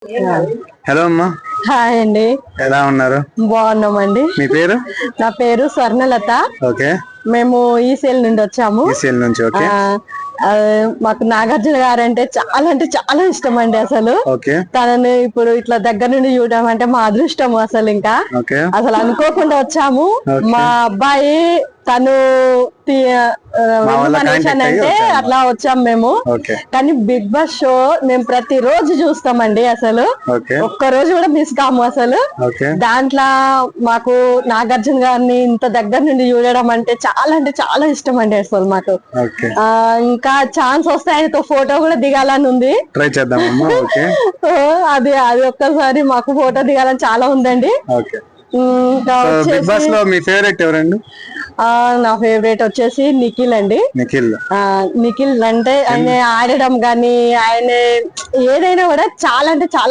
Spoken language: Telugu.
హలో అమ్మా. హాయ్ అండి. ఎలా ఉన్నారు? బాగున్నామండి. మీ పేరు? నా పేరు స్వర్ణలత. ఓకే. మేము ఈసీఎల్ నుండి వచ్చాము. ఈసీఎల్ నుంచి. ఓకే. మాకు నాగార్జున గారు అంటే చాలా ఇష్టం అండి. అసలు ఓకే. తనని ఇప్పుడు ఇట్లా దగ్గర నుండి చూడడం అంటే మా అదృష్టం. అసలు ఇంకా అసలు అనుకోకుండా వచ్చాము. మా అబ్బాయి తను అంటే అట్లా వచ్చాం మేము. కానీ బిగ్ బాస్ షో మేము ప్రతి రోజు చూస్తామండి. అసలు ఒక్క రోజు కూడా మిస్ కాము. అసలు దాంట్లో మాకు నాగార్జున గారిని ఇంత దగ్గర నుండి చూడడం అంటే చాలా ఇష్టం అండి. అసలు మాకు ఇంకా ఛాన్స్ వస్తే ఆయనతో ఫోటో కూడా దిగాలని ఉంది. ట్రై చేద్దాం. అది ఒక్కసారి మాకు ఫోటో దిగాలని చాలా ఉందండి. బిగ్ బాస్ లో మీ ఫేవరెట్ ఎవరండి? నా ఫేవరెట్ వచ్చేసి నిఖిల్ అండి. నిఖిల్ అంటే ఆయన ఆడడం గానీ ఆయన ఏదైనా కూడా చాలా